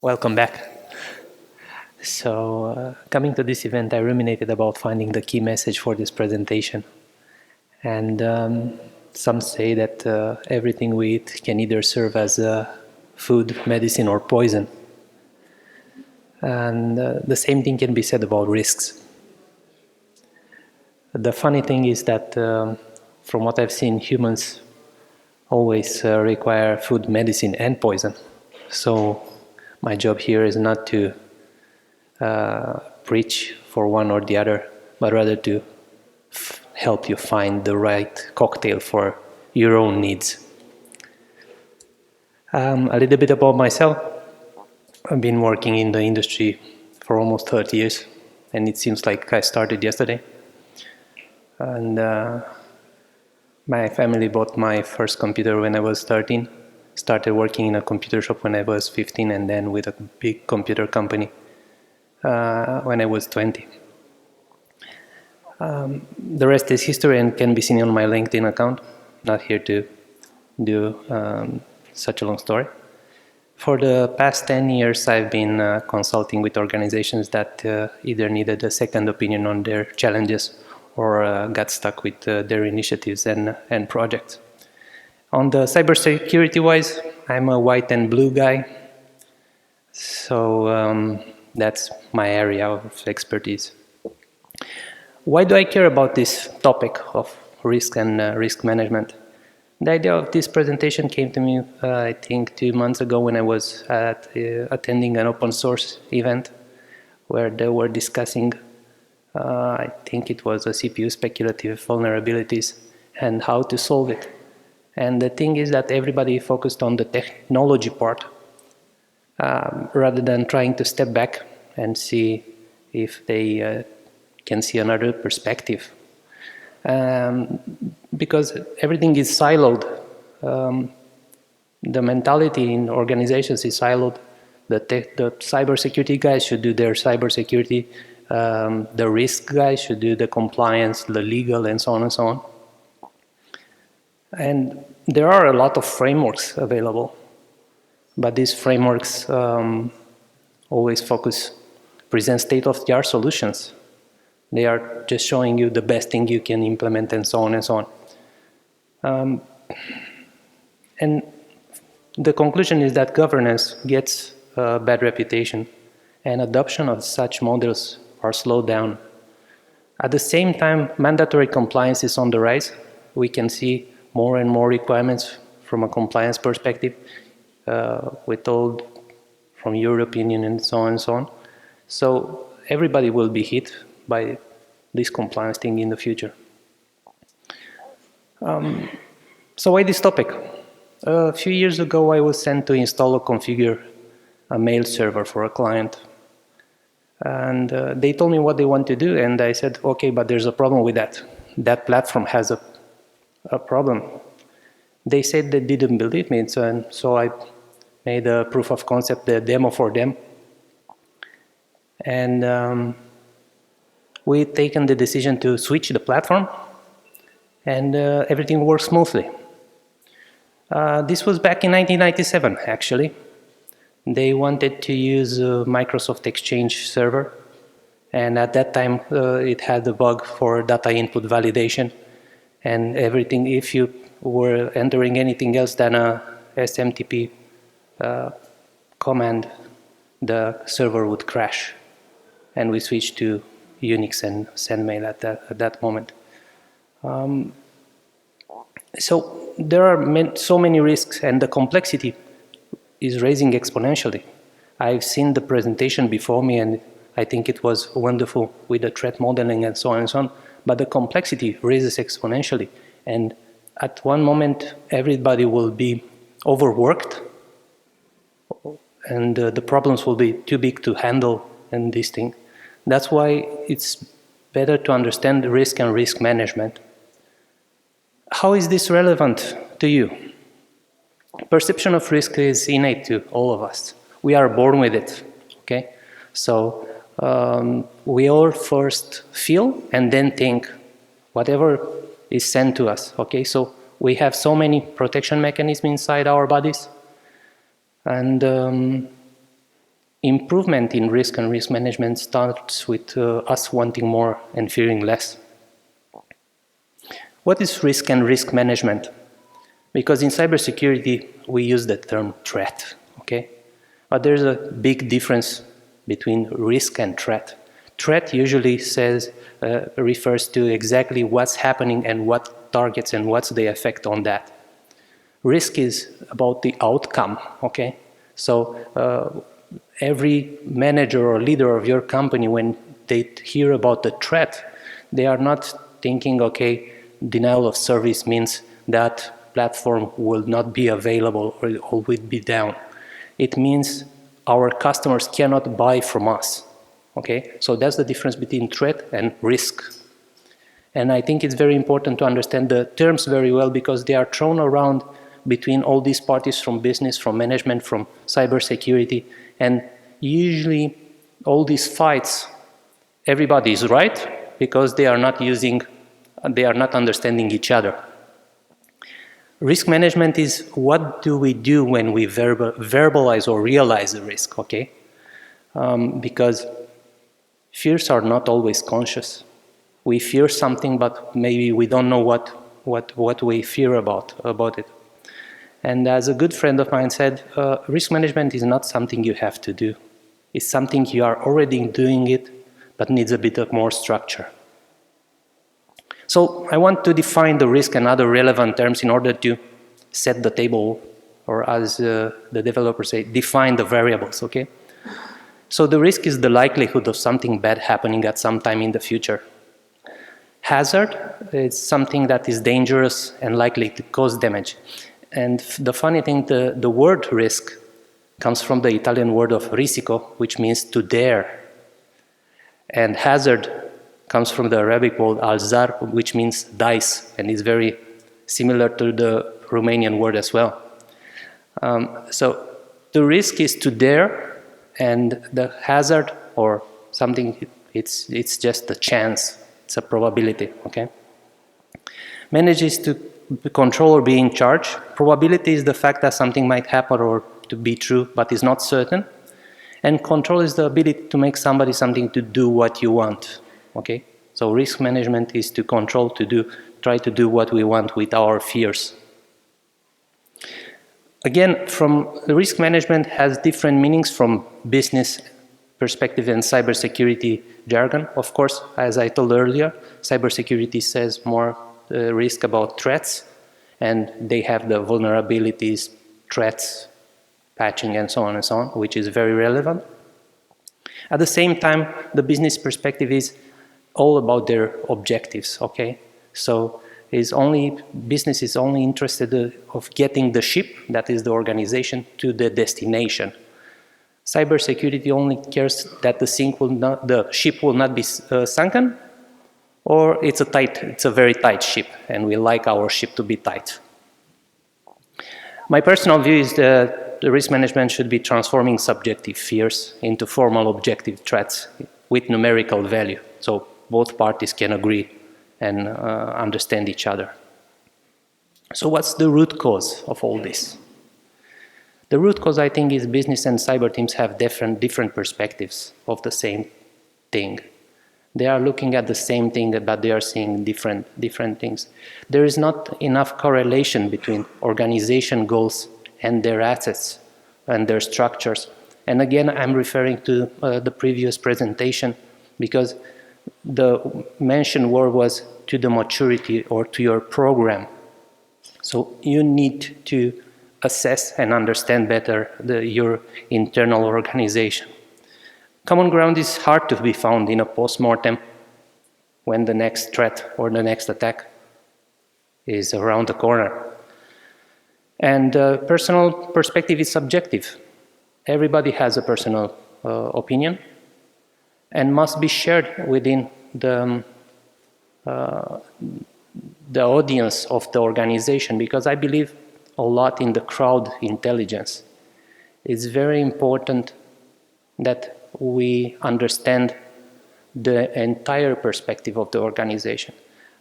Welcome back. So, coming to this event, I ruminated about finding the key message for this presentation. And some say that everything we eat can either serve as food, medicine, or poison. And the same thing can be said about risks. The funny thing is that from what I've seen, humans always require food, medicine, and poison. So my job here is not to preach for one or the other, but rather to help you find the right cocktail for your own needs. A little bit about myself. I've been working in the industry for almost 30 years, and it seems like I started yesterday. And my family bought my first computer when I was 13, started working in a computer shop when I was 15, and then with a big computer company when I was 20. The rest is history and can be seen on my LinkedIn account. Not here to do such a long story. For the past 10 years, I've been consulting with organizations that either needed a second opinion on their challenges or got stuck with their initiatives and projects. On the cybersecurity wise, I'm a white and blue guy. So that's my area of expertise. Why do I care about this topic of risk and risk management? The idea of this presentation came to me, I think, 2 months ago when I was attending an open source event where they were discussing, I think it was a CPU speculative vulnerabilities and how to solve it. And the thing is that everybody focused on the technology part rather than trying to step back and see if they can see another perspective. Because everything is siloed. The mentality in organizations is siloed. The cybersecurity guys should do their cybersecurity. The risk guys should do the compliance, the legal, and so on and so on. And there are a lot of frameworks available, but these frameworks always present state-of-the-art solutions. They are just showing you the best thing you can implement and so on and so on. And the conclusion is that governance gets a bad reputation and adoption of such models are slowed down. At the same time, mandatory compliance is on the rise. We can see more and more requirements from a compliance perspective, with all from European Union and so on and so on. So everybody will be hit by this compliance thing in the future. So why this topic? A few years ago, I was sent to install or configure a mail server for a client. And they told me what they want to do, and I said, okay, but there's a problem with that. That platform has a problem. They said they didn't believe me, so I made a proof of concept, the demo for them. And we've taken the decision to switch the platform, and everything works smoothly. This was back in 1997, actually. They wanted to use Microsoft Exchange server, and at that time it had a bug for data input validation, and everything, if you were entering anything else than a SMTP command, the server would crash. And we switched to Unix and SendMail at that moment. So there are so many risks, and the complexity is raising exponentially. I've seen the presentation before me, and I think it was wonderful with the threat modeling and so on and so on, but the complexity raises exponentially. And at one moment, everybody will be overworked, and the problems will be too big to handle in this thing. That's why it's better to understand risk and risk management. How is this relevant to you? Perception of risk is innate to all of us. We are born with it, okay? So we all first feel and then think whatever is sent to us, okay? So we have so many protection mechanisms inside our bodies, and Improvement in risk and risk management starts with us wanting more and fearing less. What is risk and risk management? Because in cybersecurity, we use the term threat, okay? But there's a big difference between risk and threat. Threat usually refers to exactly what's happening and what targets and what's the effect on that. Risk is about the outcome, okay? So every manager or leader of your company, when they hear about the threat, they are not thinking, okay, denial of service means that platform will not be available or will be down. It means our customers cannot buy from us, okay? So that's the difference between threat and risk. And I think it's very important to understand the terms very well because they are thrown around between all these parties from business, from management, from cybersecurity, and usually all these fights, everybody is right because they are not understanding each other. Risk management is what do we do when we verbalize or realize the risk, okay? Because fears are not always conscious. We fear something, but maybe we don't know what we fear about it. And as a good friend of mine said, risk management is not something you have to do. It's something you are already doing it, but needs a bit of more structure. So I want to define the risk and other relevant terms in order to set the table, or as the developers say, define the variables, okay? So the risk is the likelihood of something bad happening at some time in the future. Hazard is something that is dangerous and likely to cause damage. And the funny thing, the word risk comes from the Italian word of risico, which means to dare. And hazard comes from the Arabic word al-zar, which means dice, and is very similar to the Romanian word as well. So the risk is to dare, and the hazard or something, it's just a chance, it's a probability, okay? Manage is to control or be in charge. Probability is the fact that something might happen or to be true, but is not certain. And control is the ability to make something to do what you want, okay? So risk management is to control, try to do what we want with our fears. Again, the risk management has different meanings from business perspective and cybersecurity jargon. Of course, as I told earlier, cybersecurity says more risk about threats, and they have the vulnerabilities, threats, patching, and so on, which is very relevant. At the same time, the business perspective is all about their objectives, okay? So business is only interested of getting the ship, that is the organization, to the destination. Cybersecurity only cares that the ship will not be sunken, or it's a very tight ship, and we like our ship to be tight. My personal view is that the risk management should be transforming subjective fears into formal objective threats with numerical value, so both parties can agree and understand each other. So what's the root cause of all this? The root cause, I think, is business and cyber teams have different perspectives of the same thing. They are looking at the same thing, but they are seeing different things. There is not enough correlation between organization goals and their assets and their structures. And again, I'm referring to the previous presentation because the mentioned word was to the maturity or to your program. So you need to assess and understand better your internal organization. Common ground is hard to be found in a post-mortem when the next threat or the next attack is around the corner. And personal perspective is subjective. Everybody has a personal opinion and must be shared within the audience of the organization, because I believe a lot in the crowd intelligence. It's very important that we understand the entire perspective of the organization.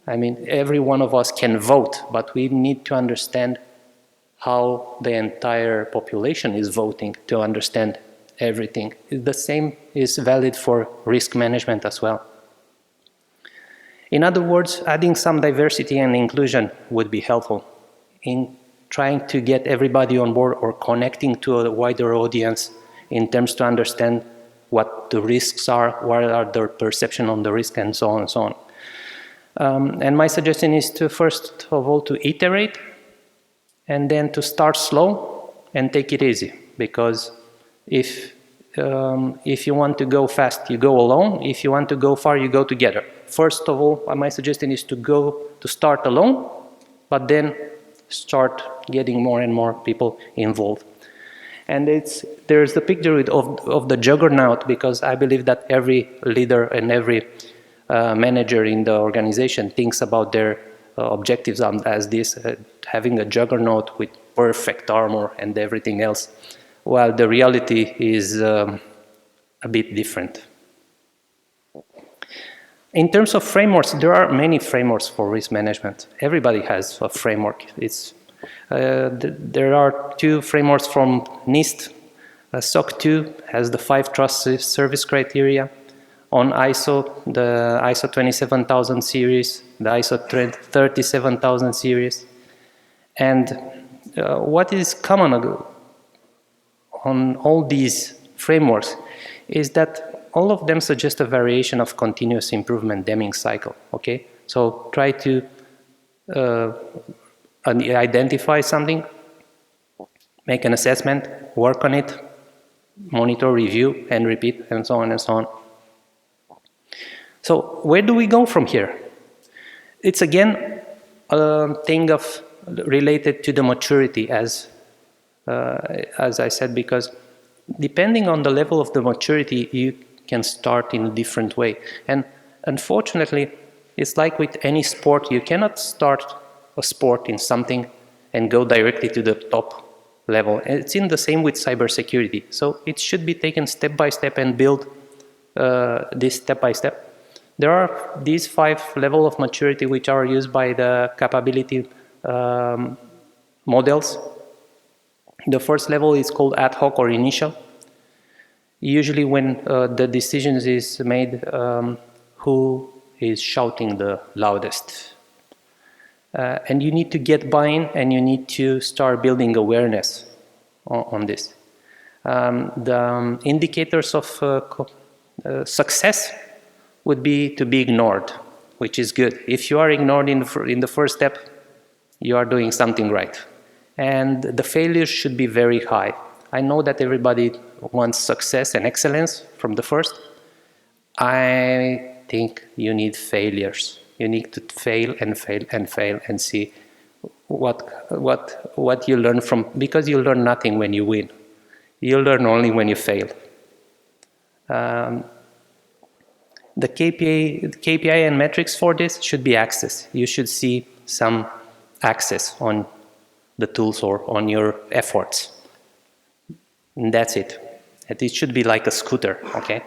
I mean, every one of us can vote, but we need to understand how the entire population is voting to understand everything. The same is valid for risk management as well. In other words, adding some diversity and inclusion would be helpful in trying to get everybody on board or connecting to a wider audience in terms to understand what the risks are, what are their perception on the risk, and so on and so on. And my suggestion is to first of all to iterate, and then to start slow and take it easy, because if you want to go fast, you go alone. If you want to go far, you go together. First of all, my suggestion is to start alone, but then start getting more and more people involved. And there's the picture of the juggernaut, because I believe that every leader and every manager in the organization thinks about their objectives as this, having a juggernaut with perfect armor and everything else, while the reality is a bit different. In terms of frameworks, there are many frameworks for risk management. Everybody has a framework. There are 2 frameworks from NIST. SOC 2 has the 5 trust service criteria. On ISO, the ISO 27000 series, the ISO 37000 series. And what is common on all these frameworks is that all of them suggest a variation of continuous improvement Deming cycle, okay? So try to identify something, make an assessment, work on it, monitor, review, and repeat, and so on and so on. So where do we go from here? It's again a thing related to the maturity, as I said, because depending on the level of the maturity, you can start in a different way. And unfortunately, it's like with any sport, you cannot start a sport in something and go directly to the top level. It's in the same with cybersecurity. So it should be taken step by step and build this step by step. There are these 5 levels of maturity which are used by the capability models. The first level is called ad hoc or initial. Usually when the decisions is made, who is shouting the loudest. And you need to get buy-in, and you need to start building awareness on this. The indicators of success would be to be ignored, which is good. If you are ignored in the first step, you are doing something right. And the failures should be very high. I know that everybody wants success and excellence from the first. I think you need failures. You need to fail and fail and fail and see what you learn from, because you learn nothing when you win. You learn only when you fail. The KPI and metrics for this should be access. You should see some access on the tools or on your efforts. And that's it. It should be like a scooter, okay?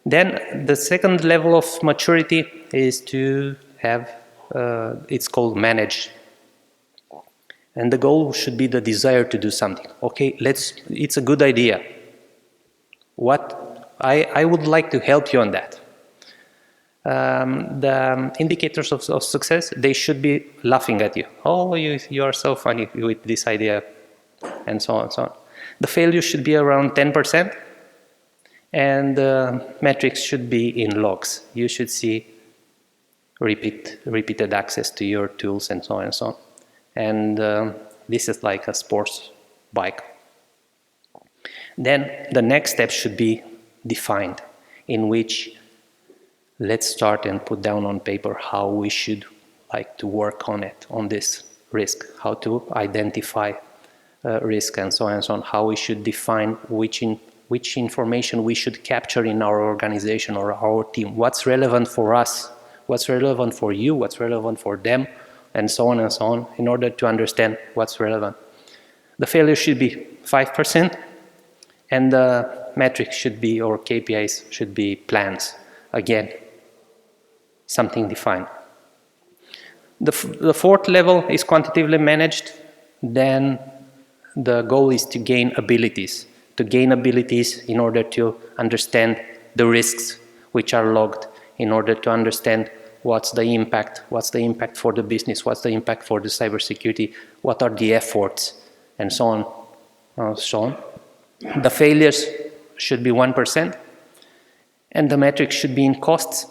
Then the second level of maturity is to have, it's called manage. And the goal should be the desire to do something. Okay, it's a good idea. I would like to help you on that. The indicators of success, they should be laughing at you. Oh, you are so funny with this idea, and so on and so on. The failure should be around 10%, and metrics should be in logs. You should see repeated access to your tools, and so on and so on. And this is like a sports bike. Then the next step should be defined, in which let's start and put down on paper how we should like to work on it, on this risk, how to identify risk, and so on and so on, how we should define which information we should capture in our organization or our team, what's relevant for us, what's relevant for you, what's relevant for them, and so on, in order to understand what's relevant. The failure should be 5%, and the metrics should be, or KPIs should be plans. Again, something defined. The fourth level is quantitatively managed. Then the goal is to gain abilities, to gain abilities in order to understand the risks which are logged, in order to understand what's the impact for the business, what's the impact for the cybersecurity, what are the efforts, and so on, so on. The failures should be 1%, and the metric should be in costs,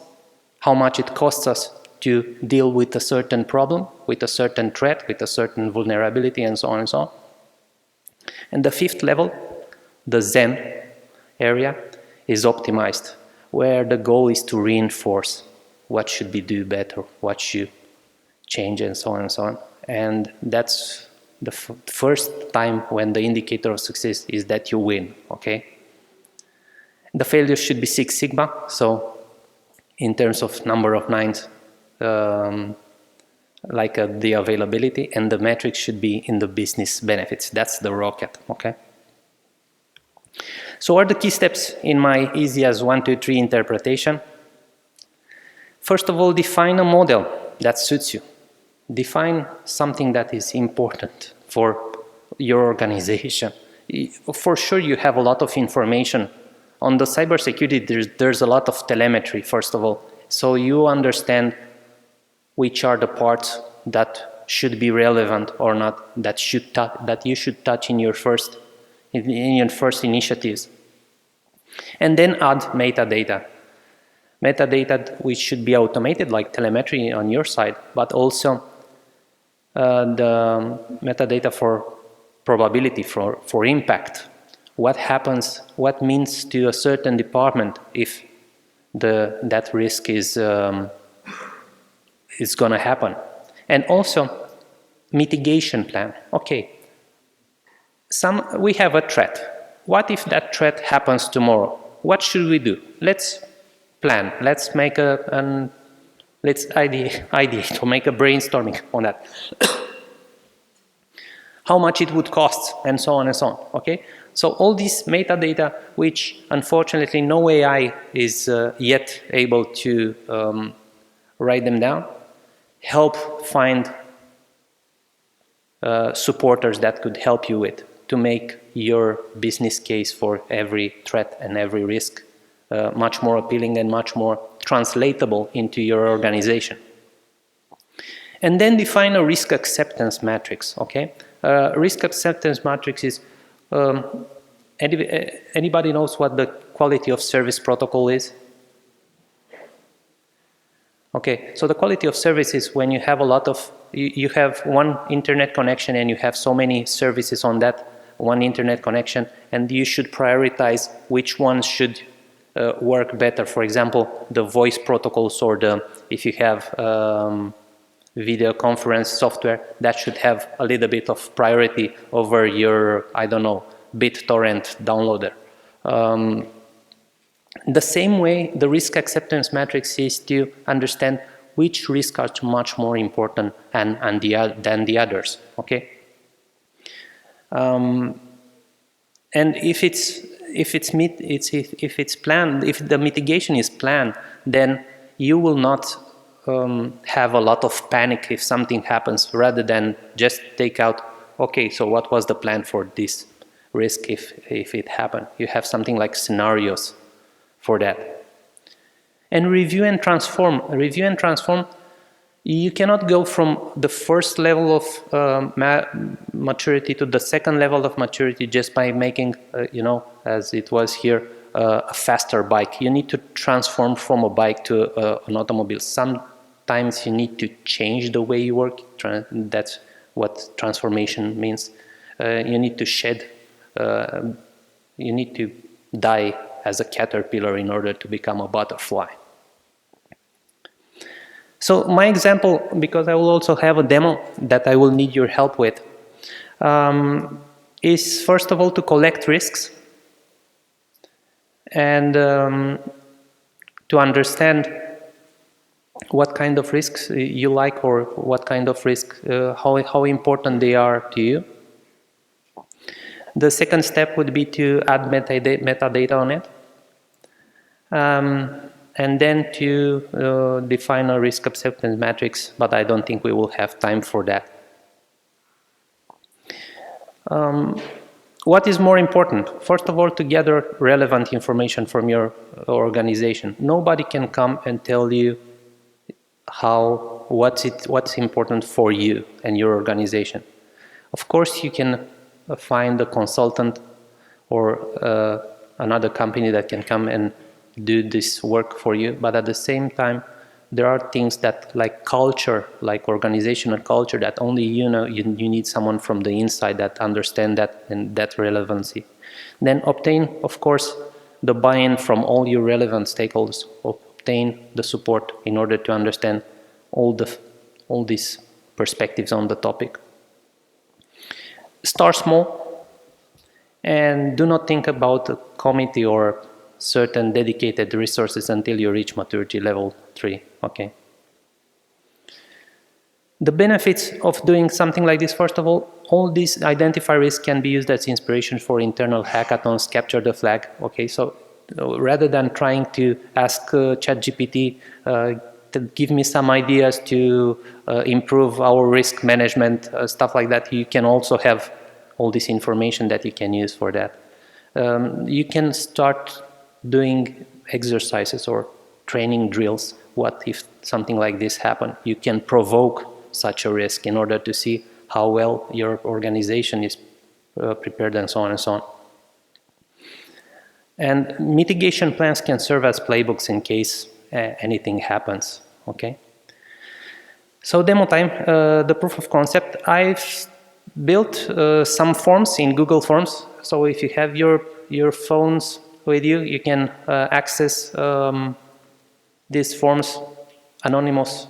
how much it costs us to deal with a certain problem, with a certain threat, with a certain vulnerability, and so on and so on. And the fifth level, the Zen area, is optimized, where the goal is to reinforce what should be do better, what should change, and so on and so on. And that's the first time when the indicator of success is that you win, okay? The failure should be 6 sigma, so in terms of number of nines, the availability, and the metric should be in the business benefits. That's the rocket, okay? So what are the key steps in my easy as 1, 2, 3 interpretation? First of all, define a model that suits you. Define something that is important for your organization. For sure, you have a lot of information. On the cybersecurity, there's a lot of telemetry, first of all. So you understand which are the parts that should be relevant or not, that you should touch in your first initiatives. And then add metadata. Metadata which should be automated, like telemetry on your side, but also the metadata for probability, for impact. What happens, what means to a certain department if that risk is going to happen. And also mitigation plan. Okay, we have a threat. What if that threat happens tomorrow? What should we do? Let's plan. Let's make let's ideate or make a brainstorming on that. How much it would cost, and so on and so on. Okay. So all these metadata, which unfortunately no AI is yet able to write them down, help find supporters that could help you with to make your business case for every threat and every risk much more appealing and much more translatable into your organization. And then define a risk acceptance matrix, okay? Risk acceptance matrix is, anybody knows what the quality of service protocol is? Okay, so the quality of service is when you have a lot of, you have one internet connection and you have so many services on that one internet connection, and you should prioritize which ones should work better. For example, the voice protocols, or if you have video conference software, that should have a little bit of priority over your, I don't know, BitTorrent downloader. The same way, the risk acceptance matrix is to understand which risks are much more important than the others. Okay, and if it's planned, if the mitigation is planned, then you will not have a lot of panic if something happens, rather than just take out, okay, so what was the plan for this risk if it happened? You have something like scenarios for that. And review and transform. Review and transform, you cannot go from the first level of maturity to the second level of maturity just by making, you know, as it was here, a faster bike. You need to transform from a bike to an automobile. Sometimes you need to change the way you work. That's what transformation means. You need to shed, you need to die as a caterpillar in order to become a butterfly. So my example, because I will also have a demo that I will need your help with, is first of all to collect risks and to understand what kind of risks you like, or what kind of risk, how important they are to you. The second step would be to add metadata on it. And then to define a risk acceptance matrix, but I don't think we will have time for that. what is more important? First of all, to gather relevant information from your organization. Nobody can come and tell you what's important for you and your organization. Of course, you can find a consultant or another company that can come and do this work for you, but at the same time, there are things that, like culture, like organizational culture, that only you know. You need someone from the inside that understand that and that relevancy. Then obtain, of course, the buy-in from all your relevant stakeholders. Obtain the support in order to understand all these perspectives on the topic. Start small, and do not think about a committee or certain dedicated resources until you reach maturity level 3, okay? The benefits of doing something like this, first of all these identify risks can be used as inspiration for internal hackathons, capture the flag, okay? So rather than trying to ask ChatGPT to give me some ideas to improve our risk management, stuff like that, you can also have all this information that you can use for that. You can start doing exercises or training drills. What if something like this happens? You can provoke such a risk in order to see how well your organization is prepared, and so on and so on. And mitigation plans can serve as playbooks in case anything happens, okay? So demo time, the proof of concept. I've built some forms in Google Forms. So if you have your phones with you, you can access these forms, anonymous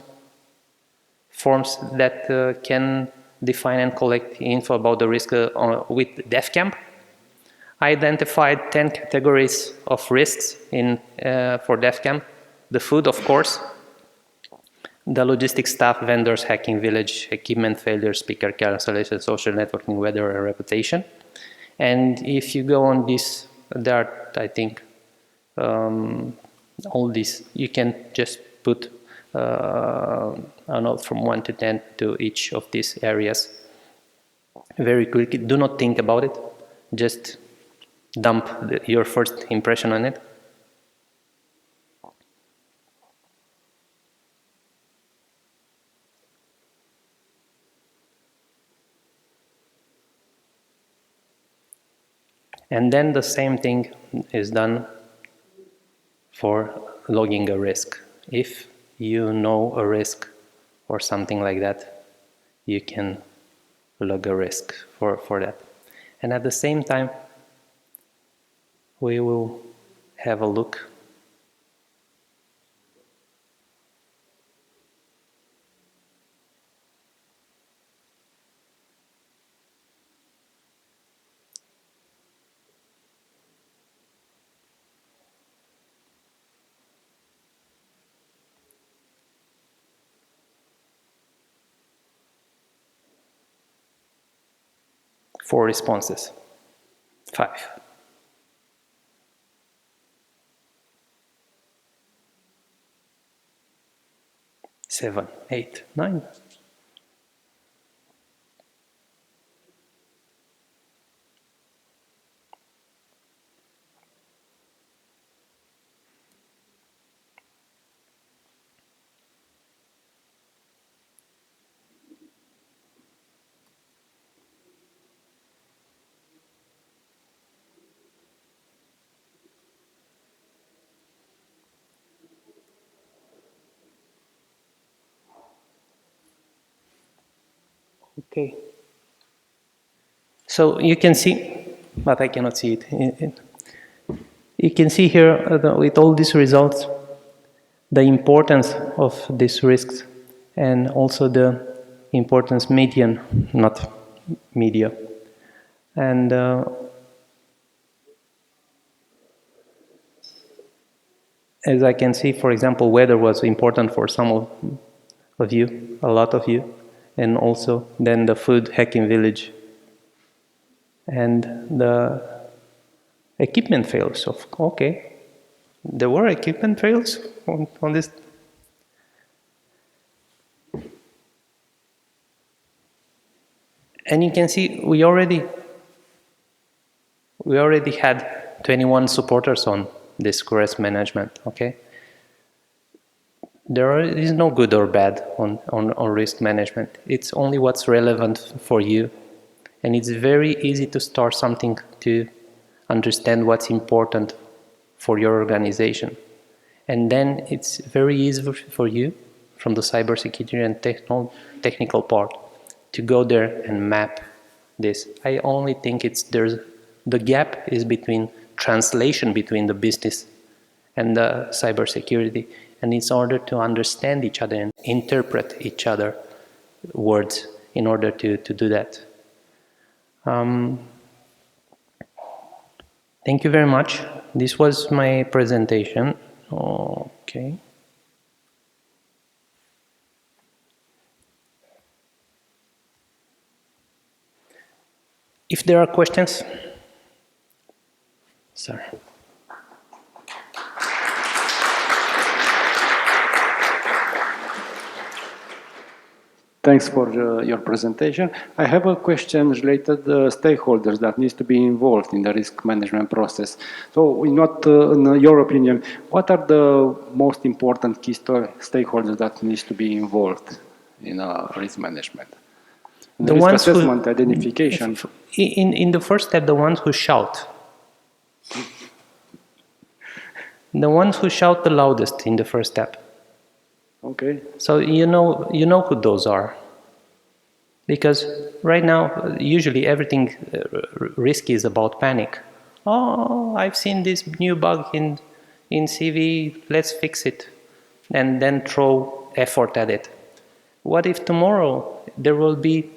forms that can define and collect info about the risk with DefCamp. I identified 10 categories of risks for DefCamp. The food, of course, the logistics staff, vendors, hacking village, equipment failure, speaker cancellation, social networking, weather, and reputation. And if you go on this, there are, I think, all these. You can just put a note from 1 to 10 to each of these areas very quickly. Do not think about it. Just dump your first impression on it. And then the same thing is done for logging a risk. If you know a risk or something like that, you can log a risk for that. And at the same time, we will have a look for responses. 5. 7, 8, 9. Okay. So you can see, but I cannot see it. You can see here with all these results, the importance of these risks, and also the importance median, not media. And as I can see, for example, weather was important for some of you, a lot of you, and also then the food hacking village and the equipment fails. Okay, there were equipment fails on this. And you can see we already We already had 21 supporters on this risk management, okay? There is no good or bad on risk management. It's only what's relevant for you. And it's very easy to start something to understand what's important for your organization. And then it's very easy for you, from the cybersecurity and technical part, to go there and map this. I only think the gap is between translation between the business and the cybersecurity. And it's in order to understand each other and interpret each other words in order to do that. Thank you very much. This was my presentation. Okay. If there are questions, sorry. Thanks for your presentation. I have a question related to stakeholders that needs to be involved in the risk management process. So, in your opinion, what are the most important key stakeholders that needs to be involved in risk management? The risk assessment, identification. In the first step, the ones who shout. The ones who shout the loudest in the first step. Okay. So you know who those are, because right now usually everything risky is about panic. Oh, I've seen this new bug in CV. Let's fix it, and then throw effort at it. What if tomorrow there will be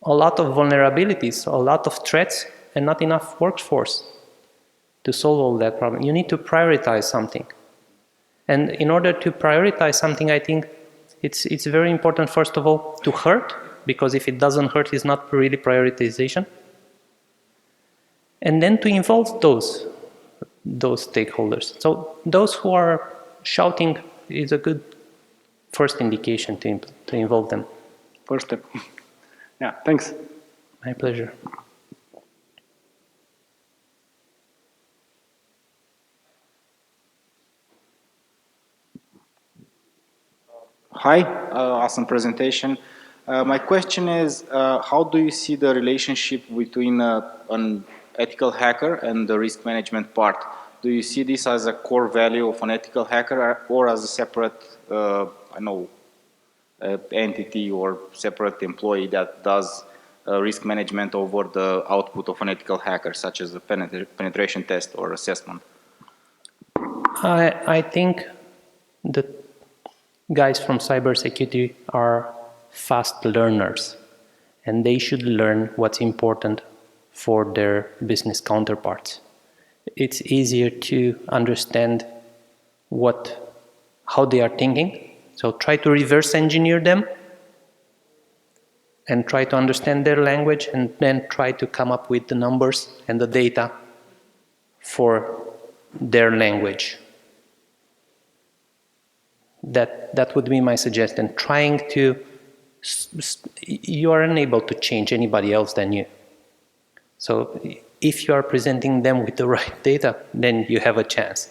a lot of vulnerabilities, a lot of threats, and not enough workforce to solve all that problem? You need to prioritize something. And in order to prioritize something, I think it's very important, first of all, to hurt, because if it doesn't hurt, it's not really prioritization. And then to involve those stakeholders. So those who are shouting is a good first indication to involve them. First step. Yeah, thanks. My pleasure. Hi, awesome presentation. My question is, how do you see the relationship between an ethical hacker and the risk management part? Do you see this as a core value of an ethical hacker or as a separate, entity or separate employee that does risk management over the output of an ethical hacker, such as a penetration test or assessment? I think that guys from cybersecurity are fast learners, and they should learn what's important for their business counterparts. It's easier to understand how they are thinking, so try to reverse engineer them and try to understand their language, and then try to come up with the numbers and the data for their language. That would be my suggestion. You are unable to change anybody else than you. So if you are presenting them with the right data, then you have a chance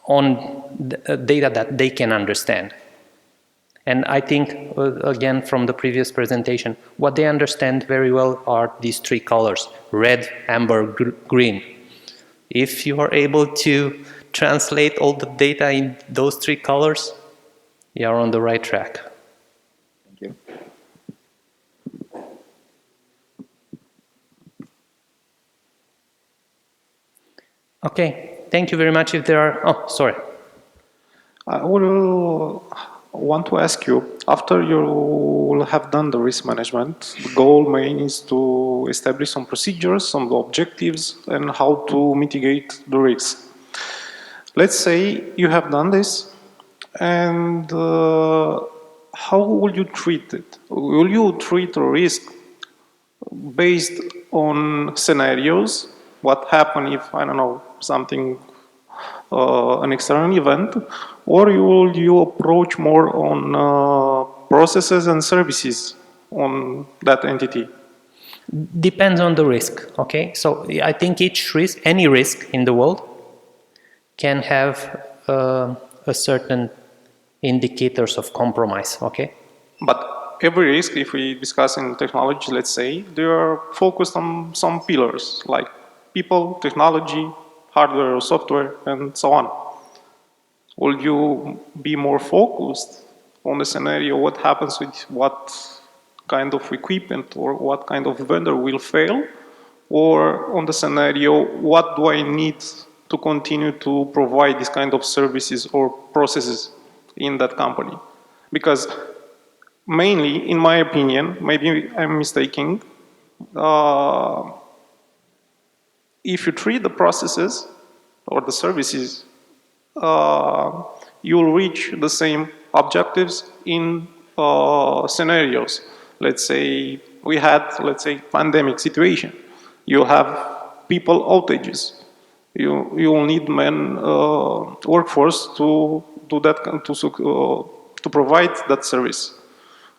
on data that they can understand. And I think, again, from the previous presentation, what they understand very well are these three colors: red, amber, green. If you are able to translate all the data in those three colors, you are on the right track. Thank you. Okay, thank you very much. If there are, oh, sorry. I will want to ask you, after you will have done the risk management, the goal main is to establish some procedures, some objectives, and how to mitigate the risks. Let's say you have done this, and how will you treat it? Will you treat a risk based on scenarios? What happens if, I don't know, something, an external event, or will you approach more on processes and services on that entity? Depends on the risk, okay? So I think each risk, any risk in the world, can have a certain indicators of compromise, okay? But every risk, if we discuss in technology, let's say, they are focused on some pillars, like people, technology, hardware or software, and so on. Will you be more focused on the scenario, what happens with what kind of equipment or what kind of vendor will fail, or on the scenario, what do I need to continue to provide this kind of services or processes in that company? Because mainly, in my opinion, maybe I'm mistaken, if you treat the processes or the services, you'll reach the same objectives in scenarios. Let's say we had, let's say, pandemic situation. You have people outages. You will need workforce to do that, to provide that service.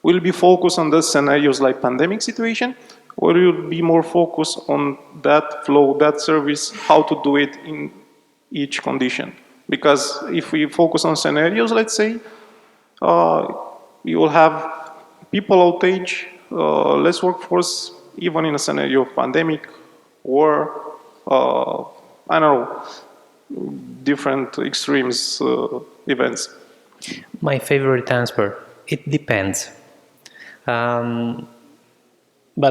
Will be focused on the scenarios like pandemic situation, or you'll be more focused on that flow, that service, how to do it in each condition? Because if we focus on scenarios, let's say, you will have people outage, less workforce, even in a scenario of pandemic, or I don't know, different extremes events. My favorite answer, it depends. But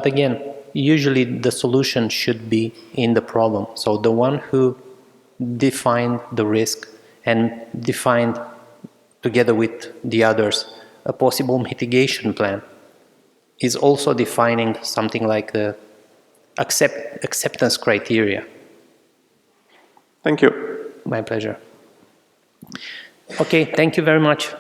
again, usually the solution should be in the problem. So the one who defined the risk and defined together with the others a possible mitigation plan is also defining something like the acceptance criteria. Thank you. My pleasure. Okay, thank you very much.